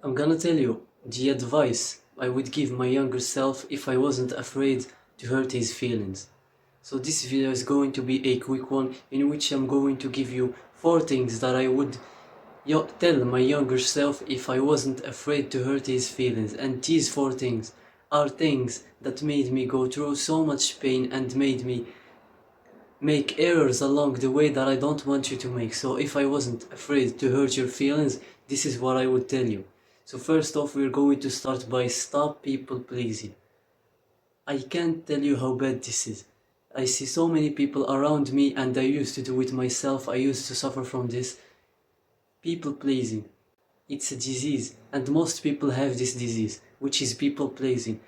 I'm gonna tell you the advice I would give my younger self if I wasn't afraid to hurt his feelings. So this video is going to be a quick one in which I'm going to give you 4 things that I would tell my younger self if I wasn't afraid to hurt his feelings. And these 4 things are things that made me go through so much pain and made me make errors along the way that I don't want you to make. So if I wasn't afraid to hurt your feelings, this is what I would tell you. So first off, we're going to start by stop people pleasing. I can't tell you how bad this is. I see so many people around me, and I used to do it myself. I used to suffer from this. People pleasing. It's a disease, and most people have this disease, which is people pleasing.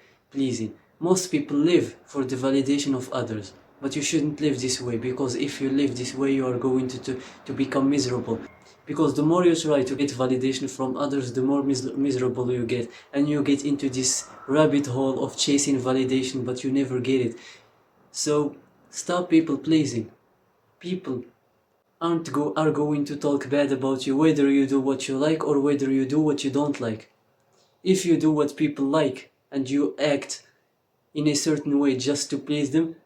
Most people live for the validation of others, but you shouldn't live this way, because if you live this way, you are going to become miserable. Because the more you try to get validation from others, the more miserable you get, and you get into this rabbit hole of chasing validation, but you never get it. So stop people pleasing. People are going to talk bad about you, whether you do what you like or whether you do what you don't like. If you do what people like and you act in a certain way just to please them,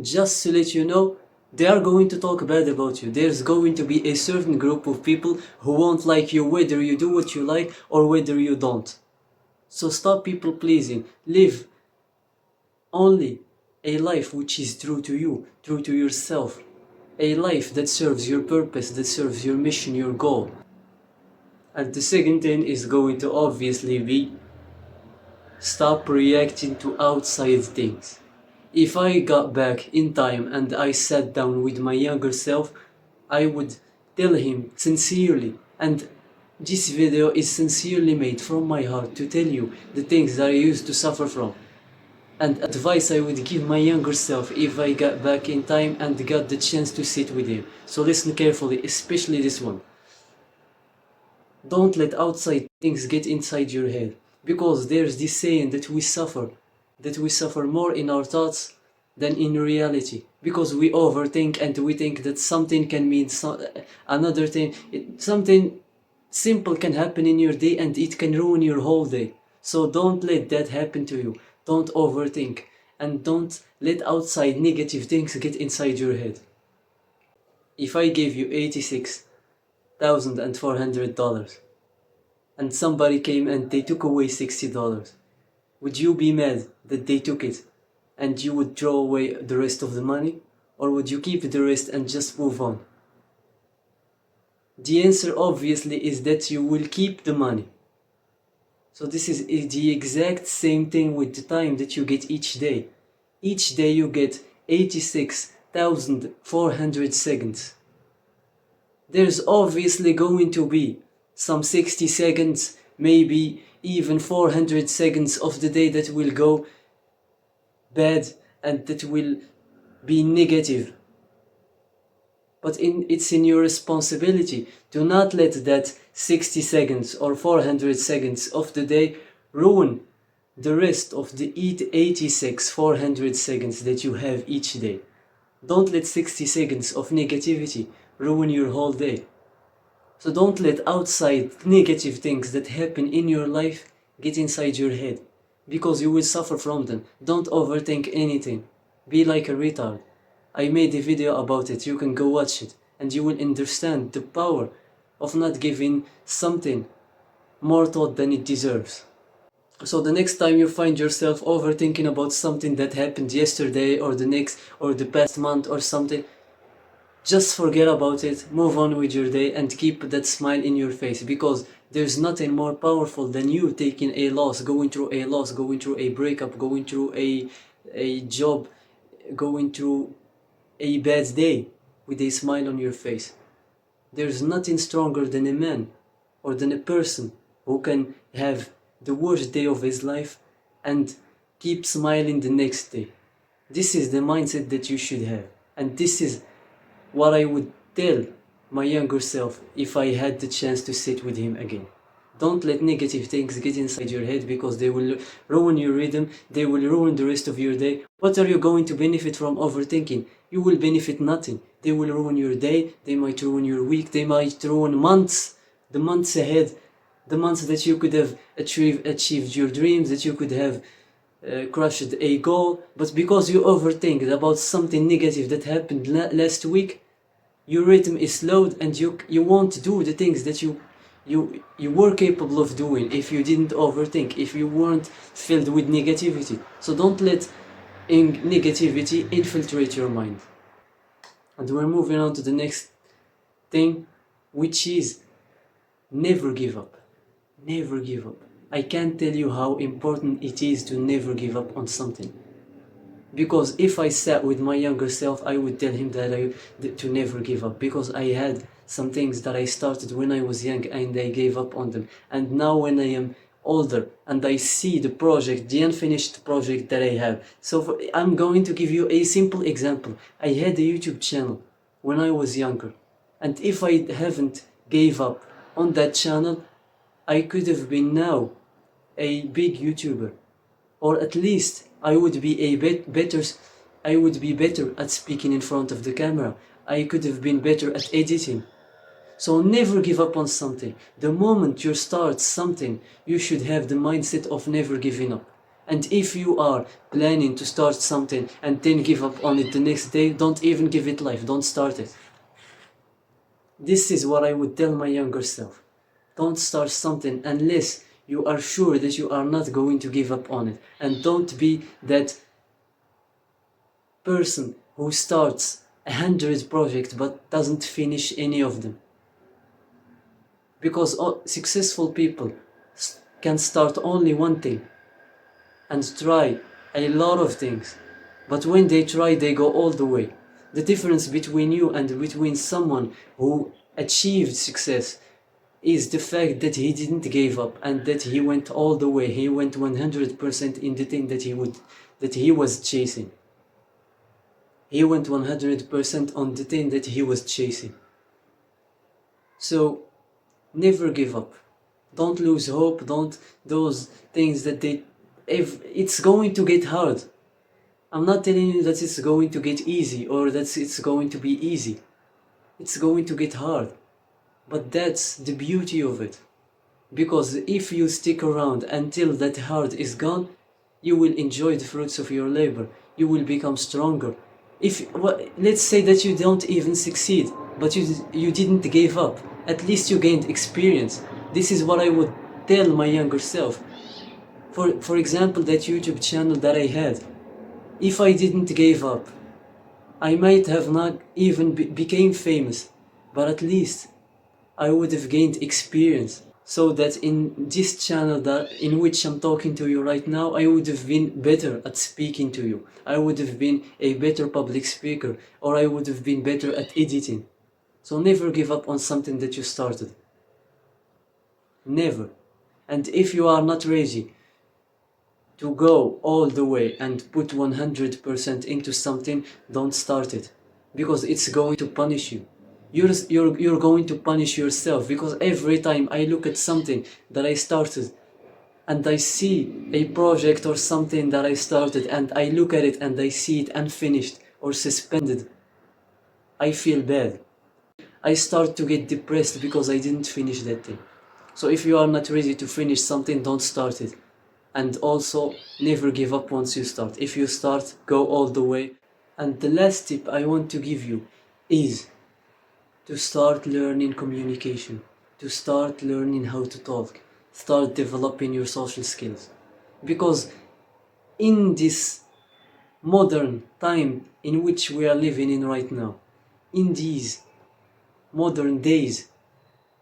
just to let you know, they are going to talk bad about you. There's going to be a certain group of people who won't like you whether you do what you like or whether you don't. So stop people pleasing. Live only a life which is true to you, true to yourself. A life that serves your purpose, that serves your mission, your goal. And the second thing is going to obviously be stop reacting to outside things. If I got back in time and I sat down with my younger self, I would tell him sincerely, and this video is sincerely made from my heart to tell you the things that I used to suffer from, and advice I would give my younger self if I got back in time and got the chance to sit with him. So listen carefully, especially this one. Don't let outside things get inside your head, because there's this saying that we suffer more in our thoughts than in reality, because we overthink and we think that something can mean another thing. Something simple can happen in your day and it can ruin your whole day. So don't let that happen to you. Don't overthink, and don't let outside negative things get inside your head. If I gave you $86,400 and somebody came and they took away $60, would you be mad that they took it and you would throw away the rest of the money? Or would you keep the rest and just move on? The answer obviously is that you will keep the money. So this is the exact same thing with the time that you get each day. Each day you get 86,400 seconds. There's obviously going to be some 60 seconds, maybe even 400 seconds of the day that will go bad and that will be negative. But it's in your responsibility to not let that 60 seconds or 400 seconds of the day ruin the rest of the 400 seconds that you have each day. Don't let 60 seconds of negativity ruin your whole day. So don't let outside negative things that happen in your life get inside your head, because you will suffer from them. Don't overthink anything. Be like a retard. I made a video about it, you can go watch it, and you will understand the power of not giving something more thought than it deserves. So the next time you find yourself overthinking about something that happened yesterday or the past month or something, just forget about it, move on with your day, and keep that smile in your face, because there's nothing more powerful than you taking a loss, going through a breakup, going through a job, going through a bad day with a smile on your face. There's nothing stronger than a man or than a person who can have the worst day of his life and keep smiling the next day. This is the mindset that you should have, and this is what I would tell my younger self if I had the chance to sit with him again. Don't let negative things get inside your head, because they will ruin your rhythm, they will ruin the rest of your day. What are you going to benefit from overthinking? You will benefit nothing. They will ruin your day, they might ruin your week, they might ruin months, the months ahead, the months that you could have achieved your dreams, that you could have crushed a goal, but because you overthink about something negative that happened last week, your rhythm is slowed and you won't do the things that you were capable of doing if you didn't overthink, if you weren't filled with negativity. So don't let negativity infiltrate your mind. And we're moving on to the next thing, which is never give up. Never give up. I can't tell you how important it is to never give up on something. Because if I sat with my younger self, I would tell him to never give up. Because I had some things that I started when I was young and I gave up on them. And now when I am older and I see the unfinished project that I have. So I'm going to give you a simple example. I had a YouTube channel when I was younger. And if I haven't gave up on that channel, I could have been now a big YouTuber. Or at least I would be better at speaking in front of the camera. I could have been better at editing. So never give up on something. The moment you start something, you should have the mindset of never giving up. And if you are planning to start something and then give up on it the next day, don't even give it life, don't start it. This is what I would tell my younger self. Don't start something unless you are sure that you are not going to give up on it. And don't be that person who starts 100 projects but doesn't finish any of them. Because successful people can start only one thing and try a lot of things. But when they try, they go all the way. The difference between you and between someone who achieved success is the fact that he didn't give up and that he went all the way. He went 100% in the thing that he was chasing. He went 100% on the thing that he was chasing. So never give up. Don't lose hope. Don't those things that it's going to get hard. I'm not telling you that it's going to get easy or that it's going to be easy. It's going to get hard. But that's the beauty of it. Because if you stick around until that hard is gone, you will enjoy the fruits of your labor. You will become stronger. Let's say that you don't even succeed, but you didn't give up. At least you gained experience. This is what I would tell my younger self. For example, that YouTube channel that I had. If I didn't give up, I might have not even became famous, but at least I would have gained experience. So that in this channel in which I'm talking to you right now, I would have been better at speaking to you. I would have been a better public speaker, or I would have been better at editing. So never give up on something that you started. Never. And if you are not ready to go all the way and put 100% into something, don't start it. Because it's going to punish you. You're going to punish yourself, because every time I look at something that I started and I see a project or something that I started and I look at it and I see it unfinished or suspended, I feel bad. I start to get depressed because I didn't finish that thing. So if you are not ready to finish something, don't start it. And also, never give up once you start. If you start, go all the way. And the last tip I want to give you is to start learning communication, to start learning how to talk, start developing your social skills. Because in this modern time in which we are living in right now, in these modern days,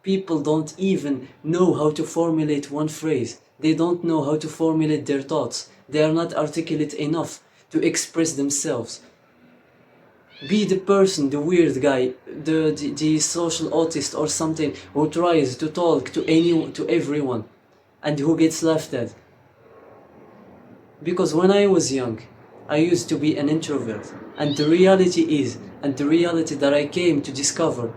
people don't even know how to formulate one phrase. They don't know how to formulate their thoughts. They are not articulate enough to express themselves. Be the person, the weird guy, the social autist or something who tries to talk to everyone and who gets laughed at. Because when I was young, I used to be an introvert, and the reality that I came to discover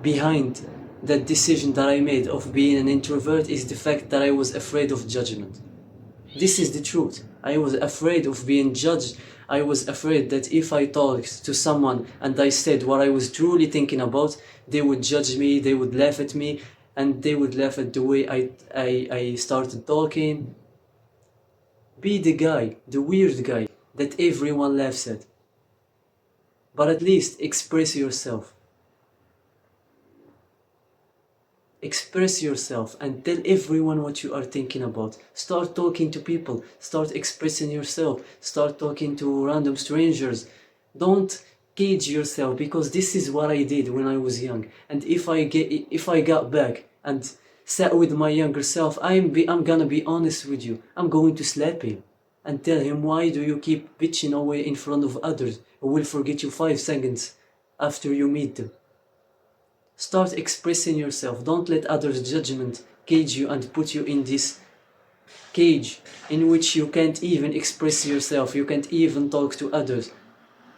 behind that decision that I made of being an introvert is the fact that I was afraid of judgment. This is the truth. I was afraid of being judged. I was afraid that if I talked to someone and I said what I was truly thinking about, they would judge me, they would laugh at me, and they would laugh at the way I started talking. Be the guy, the weird guy that everyone laughs at. But at least express yourself. Express yourself and tell everyone what you are thinking about. Start talking to people. Start expressing yourself. Start talking to random strangers. Don't cage yourself, because this is what I did when I was young. And if I got back and sat with my younger self, I'm gonna be honest with you. I'm going to slap him and tell him, why do you keep bitching away in front of others who will forget you 5 seconds after you meet them? Start expressing yourself. Don't let others' judgment cage you and put you in this cage in which you can't even express yourself, you can't even talk to others.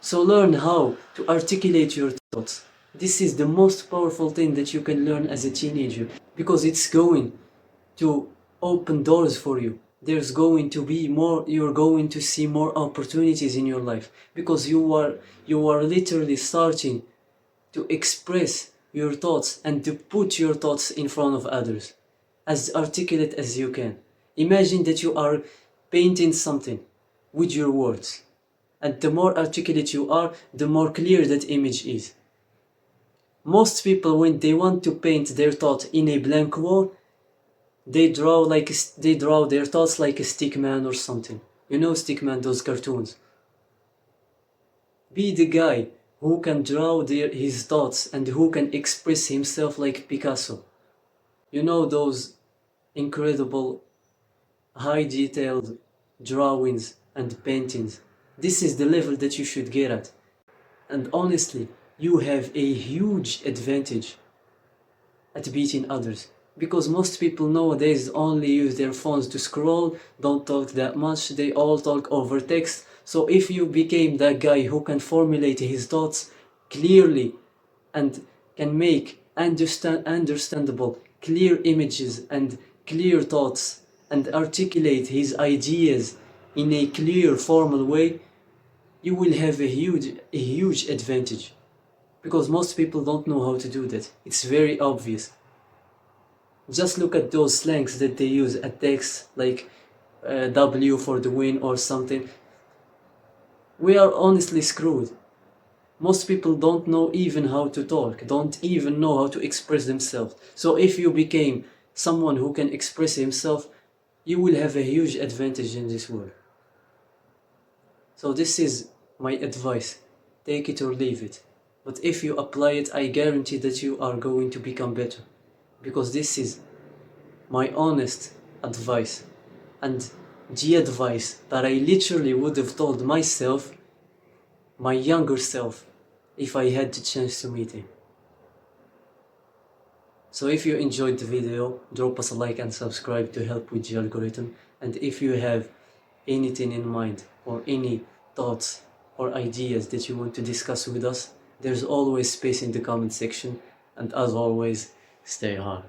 So learn how to articulate your thoughts. This is the most powerful thing that you can learn as a teenager, because it's going to open doors for you. There's going to be more, you're going to see more opportunities in your life, because you are literally starting to express your thoughts and to put your thoughts in front of others as articulate as you can. Imagine that you are painting something with your words, and the more articulate you are, the more clear that image is. Most people, when they want to paint their thought in a blank wall, they draw their thoughts like a stick man or something. You know stick man, those cartoons. Be the guy who can draw his thoughts and who can express himself like Picasso. You know those incredible high detailed drawings and paintings. This is the level that you should get at. And honestly, you have a huge advantage at beating others, because most people nowadays only use their phones to scroll, don't talk that much, they all talk over text. So if you became that guy who can formulate his thoughts clearly and can make understandable clear images and clear thoughts and articulate his ideas in a clear formal way, you will have a huge advantage, because most people don't know how to do that. It's very obvious. Just look at those slangs that they use at text, like W for the win or something. We are honestly screwed. Most people don't know even how to talk, don't even know how to express themselves. So if you became someone who can express himself, you will have a huge advantage in this world. So this is my advice. Take it or leave it. But if you apply it, I guarantee that you are going to become better. Because this is my honest advice, and the advice that I literally would have told myself, my younger self, if I had the chance to meet him. So if you enjoyed the video, drop us a like and subscribe to help with the algorithm. And if you have anything in mind or any thoughts or ideas that you want to discuss with us, there's always space in the comment section. And as always, stay hard.